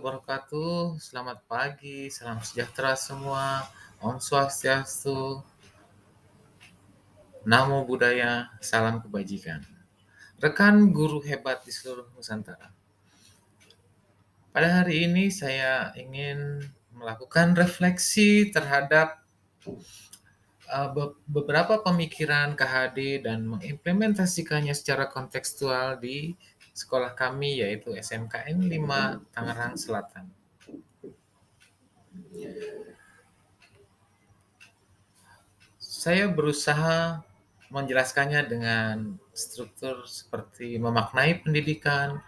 Wabarakatuh. Selamat pagi, salam sejahtera semua. Om Swastiastu, Namo Buddhaya, salam kebajikan. Rekan guru hebat di seluruh Nusantara. Pada hari ini saya ingin melakukan refleksi terhadap beberapa pemikiran KHD dan mengimplementasikannya secara kontekstual di sekolah kami yaitu SMKN 5 Tangerang Selatan. Saya berusaha menjelaskannya dengan struktur seperti memaknai pendidikan,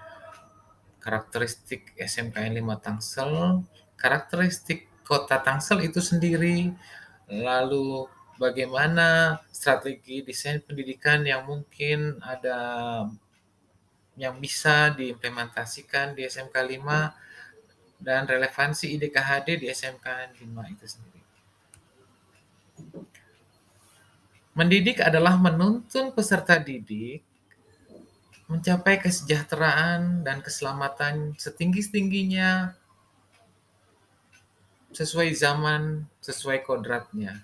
karakteristik SMKN 5 Tangsel, karakteristik kota Tangsel itu sendiri, lalu bagaimana strategi desain pendidikan yang mungkin ada yang bisa diimplementasikan di SMK 5 dan relevansi ide KHD di SMK 5 itu sendiri. Mendidik adalah menuntun peserta didik mencapai kesejahteraan dan keselamatan setinggi-tingginya sesuai zaman, sesuai kodratnya.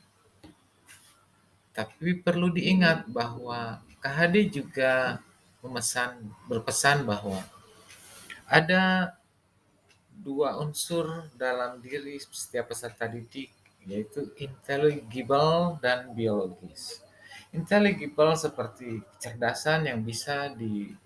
Tapi perlu diingat bahwa KHD juga berpesan bahwa ada dua unsur dalam diri setiap peserta didik, yaitu intelligible dan biologis. Intelligible seperti kecerdasan yang bisa dirubah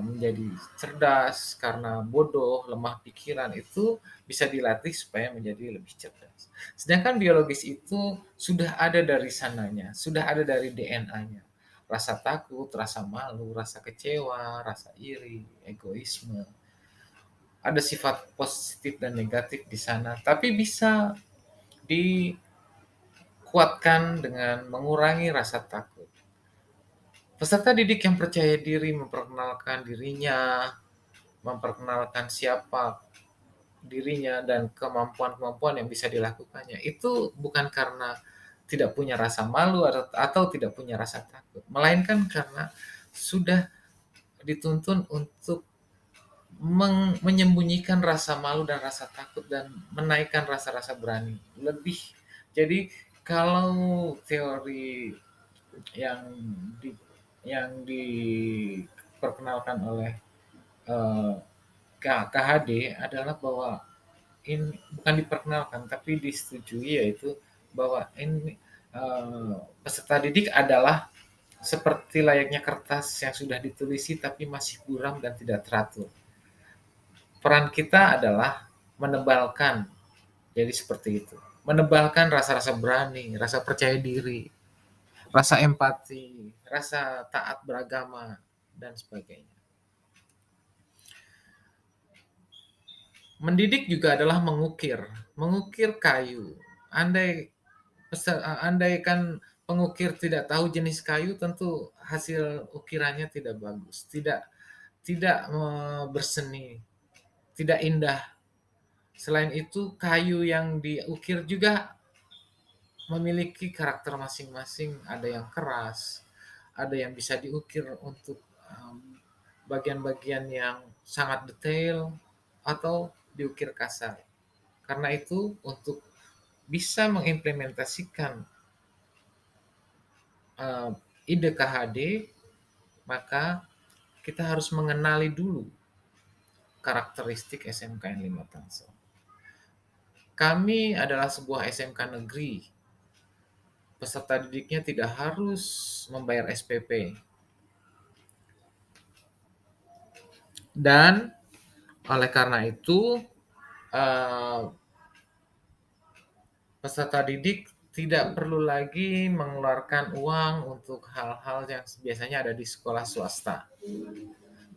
menjadi cerdas karena bodoh, lemah pikiran itu bisa dilatih supaya menjadi lebih cerdas. Sedangkan biologis itu sudah ada dari sananya, sudah ada dari DNA-nya. Rasa takut, rasa malu, rasa kecewa, rasa iri, egoisme. Ada sifat positif dan negatif di sana, tapi bisa dikuatkan dengan mengurangi rasa takut. Peserta didik yang percaya diri memperkenalkan dirinya, memperkenalkan siapa dirinya dan kemampuan-kemampuan yang bisa dilakukannya. Itu bukan karena tidak punya rasa malu atau tidak punya rasa takut, melainkan karena sudah dituntun untuk menyembunyikan rasa malu dan rasa takut dan menaikkan rasa-rasa berani lebih. Jadi kalau teori yang di, yang diperkenalkan oleh eh, KHD adalah bahwa ini bukan diperkenalkan tapi disetujui, yaitu bahwa ini peserta didik adalah seperti layaknya kertas yang sudah ditulisi tapi masih buram dan tidak teratur. Peran kita adalah menebalkan, jadi seperti itu. Menebalkan rasa-rasa berani, rasa percaya diri, rasa empati, rasa taat beragama, dan sebagainya. Mendidik juga adalah mengukir kayu. Andaikan pengukir tidak tahu jenis kayu, tentu hasil ukirannya tidak bagus, tidak tidak berseni, tidak indah. Selain itu, kayu yang diukir juga memiliki karakter masing-masing. Ada yang keras, ada yang bisa diukir untuk bagian-bagian yang sangat detail, atau diukir kasar. Karena itu, untuk bisa mengimplementasikan ide KHD, maka kita harus mengenali dulu karakteristik SMKN 5 Tangsel. Kami adalah sebuah SMK negeri. Peserta didiknya tidak harus membayar SPP. Dan oleh karena itu, peserta didik tidak perlu lagi mengeluarkan uang untuk hal-hal yang biasanya ada di sekolah swasta.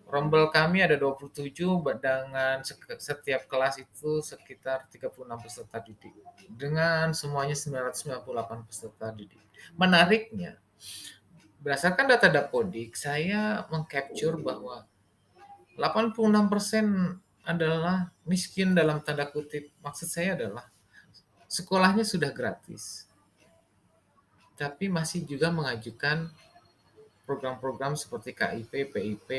Rombel kami ada 27 dengan setiap kelas itu sekitar 36 peserta didik. Dengan semuanya 998 peserta didik. Menariknya, berdasarkan data Dapodik, saya mengcapture bahwa 86% adalah miskin dalam tanda kutip. Maksud saya adalah sekolahnya sudah gratis, tapi masih juga mengajukan program-program seperti KIP, PIP,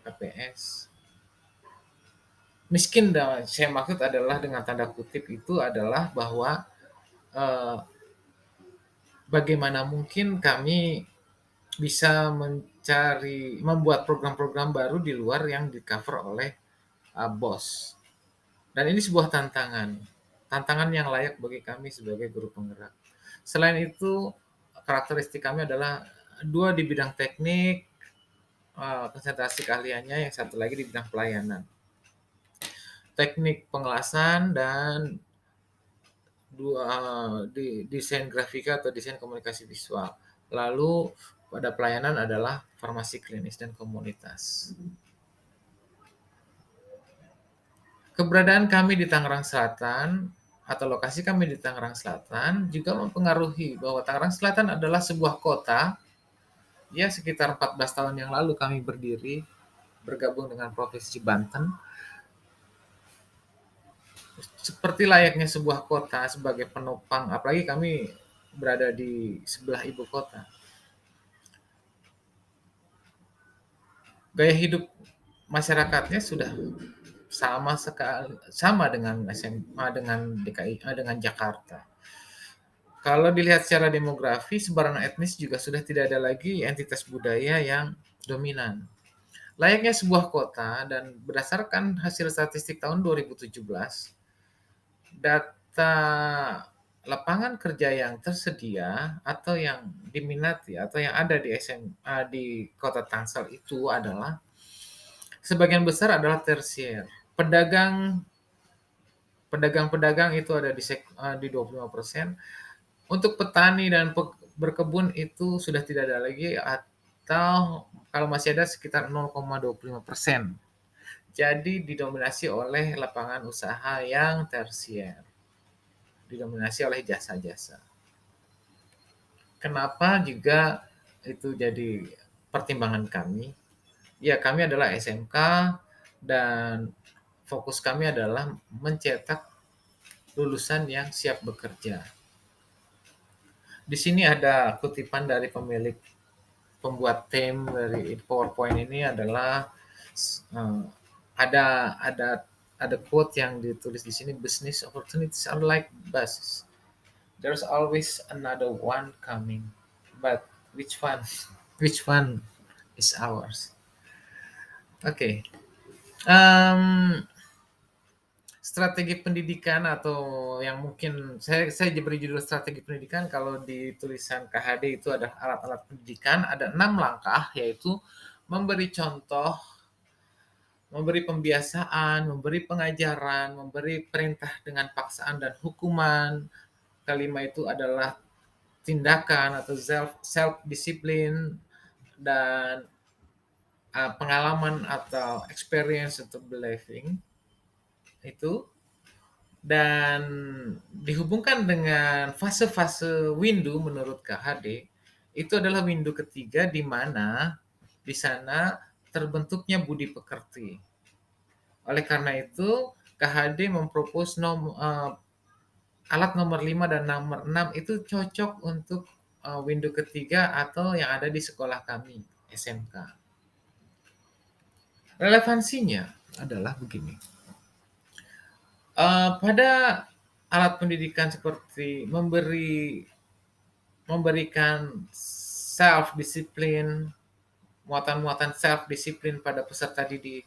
KPS. Miskin saya maksud adalah dengan tanda kutip itu adalah bahwa, eee, bagaimana mungkin kami bisa membuat program-program baru di luar yang di-cover oleh, bos. Dan ini sebuah tantangan, tantangan yang layak bagi kami sebagai guru penggerak. Selain itu, karakteristik kami adalah 2 di bidang teknik, konsentrasi keahliannya, yang satu lagi di bidang pelayanan. Teknik pengelasan dan desain grafika atau desain komunikasi visual. Lalu pada pelayanan adalah farmasi klinis dan komunitas. Keberadaan kami di Tangerang Selatan atau lokasi kami di Tangerang Selatan juga mempengaruhi bahwa Tangerang Selatan adalah sebuah kota, ya sekitar 14 tahun yang lalu kami berdiri, bergabung dengan Provinsi Banten. Seperti layaknya sebuah kota sebagai penopang, apalagi kami berada di sebelah ibu kota. Gaya hidup masyarakatnya sudah sama dengan SMA, dengan DKI, dengan Jakarta. Kalau dilihat secara demografi, sebaran etnis juga sudah tidak ada lagi entitas budaya yang dominan. Layaknya sebuah kota, dan berdasarkan hasil statistik tahun 2017, data lapangan kerja yang tersedia atau yang diminati atau yang ada di SMA di Kota Tangsel itu adalah sebagian besar adalah tersier. Pedagang pedagang-pedagang itu ada di 25%. Untuk petani dan berkebun itu sudah tidak ada lagi, atau kalau masih ada sekitar 0,25%. Jadi didominasi oleh lapangan usaha yang tersier, didominasi oleh jasa-jasa. Kenapa juga itu jadi pertimbangan kami? Ya, kami adalah SMK dan fokus kami adalah mencetak lulusan yang siap bekerja. Di sini ada kutipan dari pembuat theme dari PowerPoint ini adalah, uh, ada quote yang ditulis di sini, business opportunities are like buses. There's always another one coming, but which one? Which one is ours? Oke, okay. Strategi pendidikan, atau yang mungkin saya beri judul strategi pendidikan, kalau di tulisan KHD itu ada alat-alat pendidikan, ada 6 langkah, yaitu memberi contoh, memberi pembiasaan, memberi pengajaran, memberi perintah dengan paksaan dan hukuman. Kelima itu adalah tindakan atau self disiplin, dan pengalaman atau experience untuk believing itu. Dan dihubungkan dengan fase-fase window menurut KHD, itu adalah window ketiga, di mana di sana terbentuknya budi pekerti. Oleh karena itu, KHD mempropos alat nomor 5 dan nomor 6 itu cocok untuk window ketiga atau yang ada di sekolah kami, SMK. Relevansinya adalah begini. Pada alat pendidikan seperti memberikan self disiplin, muatan-muatan self disiplin pada peserta didik,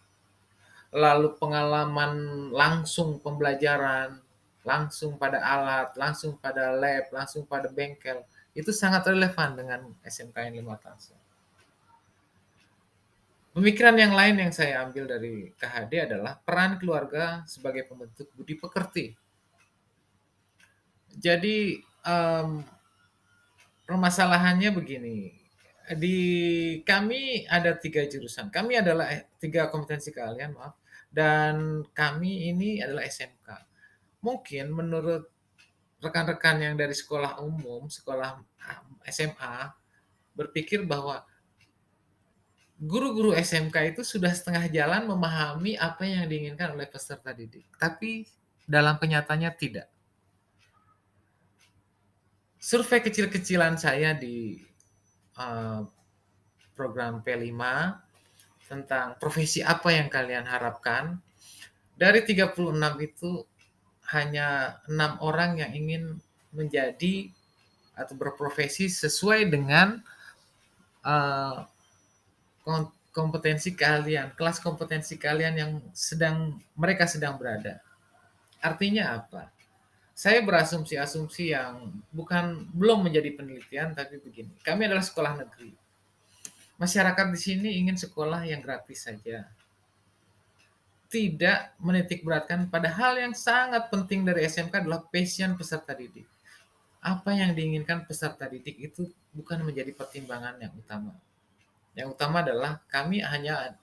lalu pengalaman langsung pembelajaran, langsung pada alat, langsung pada lab, langsung pada bengkel, itu sangat relevan dengan SMKN 5 Tangsel. Pemikiran yang lain yang saya ambil dari KHD adalah peran keluarga sebagai pembentuk budi pekerti. Jadi permasalahannya begini, di kami ada 3 jurusan. Kami adalah 3 kompetensi keahlian, maaf, dan kami ini adalah SMK. Mungkin menurut rekan-rekan yang dari sekolah umum, sekolah SMA, berpikir bahwa guru-guru SMK itu sudah setengah jalan memahami apa yang diinginkan oleh peserta didik. Tapi dalam kenyataannya tidak. Survei kecil-kecilan saya di program P5 tentang profesi apa yang kalian harapkan, Dari 36 itu hanya 6 orang yang ingin menjadi atau berprofesi sesuai dengan uh, kompetensi kalian, kelas kompetensi kalian yang mereka sedang berada. Artinya apa? Saya berasumsi-asumsi yang belum menjadi penelitian, tapi begini. Kami adalah sekolah negeri. Masyarakat di sini ingin sekolah yang gratis saja. Tidak menitik beratkan pada hal yang sangat penting dari SMK adalah passion peserta didik. Apa yang diinginkan peserta didik itu bukan menjadi pertimbangan yang utama. Yang utama adalah kami hanya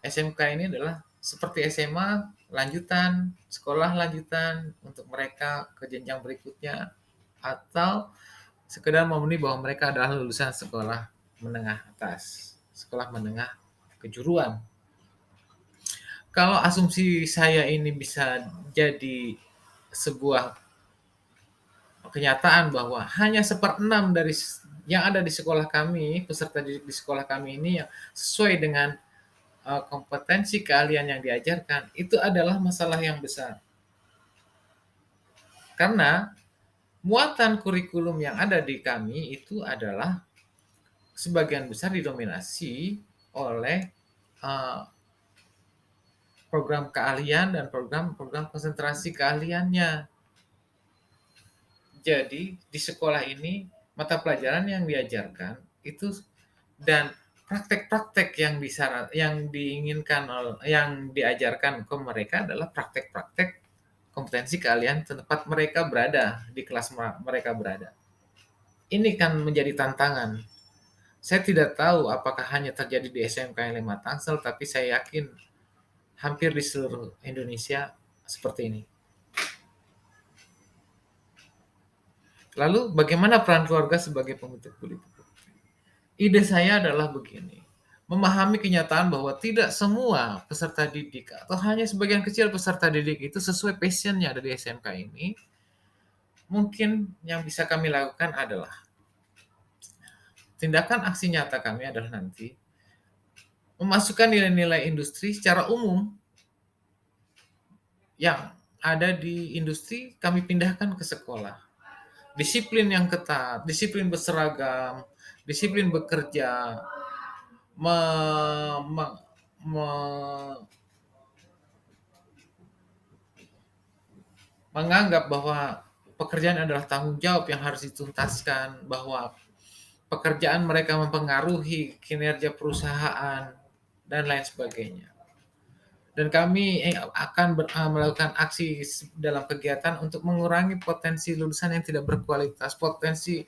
SMK ini adalah seperti SMA lanjutan, sekolah lanjutan untuk mereka ke jenjang berikutnya, atau sekedar memenuhi bahwa mereka adalah lulusan sekolah menengah atas, sekolah menengah kejuruan. Kalau asumsi saya ini bisa jadi sebuah kenyataan bahwa hanya 1/6 dari yang ada di sekolah kami, peserta didik di sekolah kami ini yang sesuai dengan kompetensi keahlian yang diajarkan, itu adalah masalah yang besar. Karena muatan kurikulum yang ada di kami itu adalah sebagian besar didominasi oleh uh, program keahlian dan program-program konsentrasi keahliannya. Jadi di sekolah ini mata pelajaran yang diajarkan itu dan praktek-praktek yang diinginkan yang diajarkan ke mereka adalah praktek-praktek kompetensi keahlian tempat mereka berada di kelas mereka berada. Ini kan menjadi tantangan. Saya tidak tahu apakah hanya terjadi di SMK yang 5 Tangsel, tapi saya yakin hampir di seluruh Indonesia seperti ini. Lalu bagaimana peran keluarga sebagai pembentuk politik? Ide saya adalah begini, memahami kenyataan bahwa tidak semua peserta didik atau hanya sebagian kecil peserta didik itu sesuai passionnya dari SMK ini. Mungkin yang bisa kami lakukan adalah tindakan aksi nyata kami adalah nanti memasukkan nilai-nilai industri secara umum yang ada di industri kami pindahkan ke sekolah. Disiplin yang ketat, disiplin berseragam, disiplin bekerja, me, me, me, menganggap bahwa pekerjaan adalah tanggung jawab yang harus dituntaskan, bahwa pekerjaan mereka mempengaruhi kinerja perusahaan, dan lain sebagainya. Dan kami akan melakukan aksi dalam kegiatan untuk mengurangi potensi lulusan yang tidak berkualitas. Potensi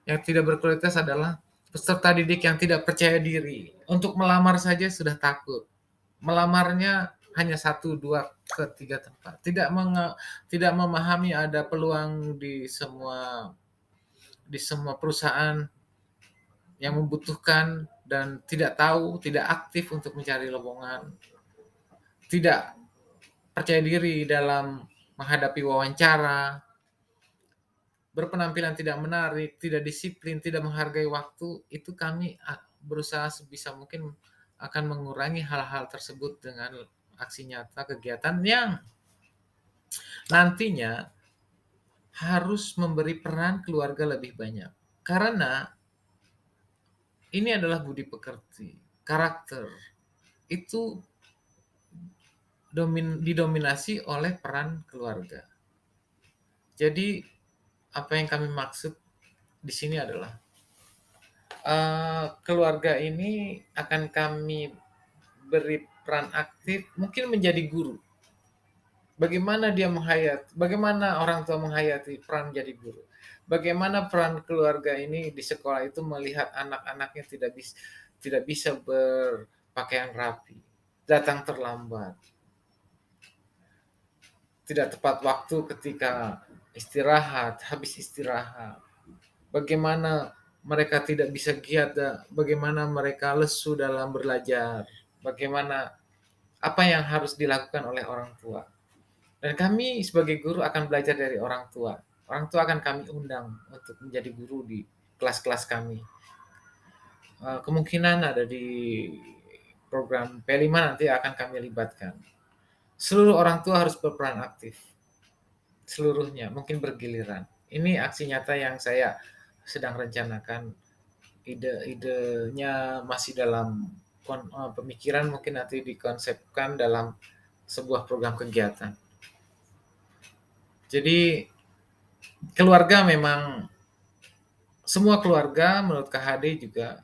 yang tidak berkualitas adalah peserta didik yang tidak percaya diri. Untuk melamar saja sudah takut. Melamarnya hanya 1, 2, ke 3 tempat. Tidak memahami ada peluang di semua perusahaan yang membutuhkan dan tidak tahu, tidak aktif untuk mencari lowongan. Tidak percaya diri dalam menghadapi wawancara, berpenampilan tidak menarik, tidak disiplin, tidak menghargai waktu, itu kami berusaha sebisa mungkin akan mengurangi hal-hal tersebut dengan aksi nyata kegiatan yang nantinya harus memberi peran keluarga lebih banyak. Karena ini adalah budi pekerti, karakter. Itu didominasi oleh peran keluarga. Jadi apa yang kami maksud di sini adalah keluarga ini akan kami beri peran aktif, mungkin menjadi guru. Bagaimana orang tua menghayati peran menjadi guru. Bagaimana peran keluarga ini di sekolah itu melihat anak-anaknya tidak bisa berpakaian rapi, datang terlambat, tidak tepat waktu ketika istirahat, habis istirahat. Bagaimana mereka tidak bisa giat, bagaimana mereka lesu dalam belajar, bagaimana apa yang harus dilakukan oleh orang tua. Dan kami sebagai guru akan belajar dari orang tua. Orang tua akan kami undang untuk menjadi guru di kelas-kelas kami. Kemungkinan ada di program P5 nanti akan kami libatkan. Seluruh orang tua harus berperan aktif, seluruhnya, mungkin bergiliran. Ini aksi nyata yang saya sedang rencanakan. Ide-idenya masih dalam pemikiran, mungkin nanti dikonsepkan dalam sebuah program kegiatan. Jadi keluarga memang, semua keluarga menurut KHD juga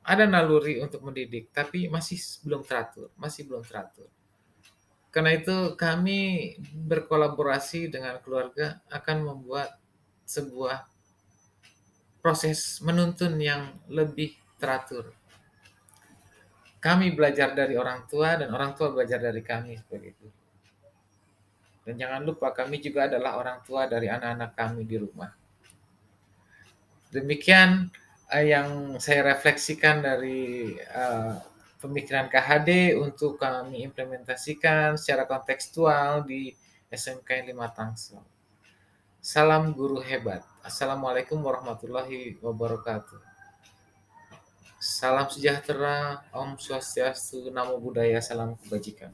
ada naluri untuk mendidik, tapi masih belum teratur, masih belum teratur. Karena itu kami berkolaborasi dengan keluarga akan membuat sebuah proses menuntun yang lebih teratur. Kami belajar dari orang tua dan orang tua belajar dari kami seperti itu. Dan jangan lupa kami juga adalah orang tua dari anak-anak kami di rumah. Demikian yang saya refleksikan dari pemikiran KHD untuk kami implementasikan secara kontekstual di SMK 5 Tangsel. Salam guru hebat. Assalamualaikum warahmatullahi wabarakatuh. Salam sejahtera, Om Swastiastu, Namo Buddhaya, salam kebajikan.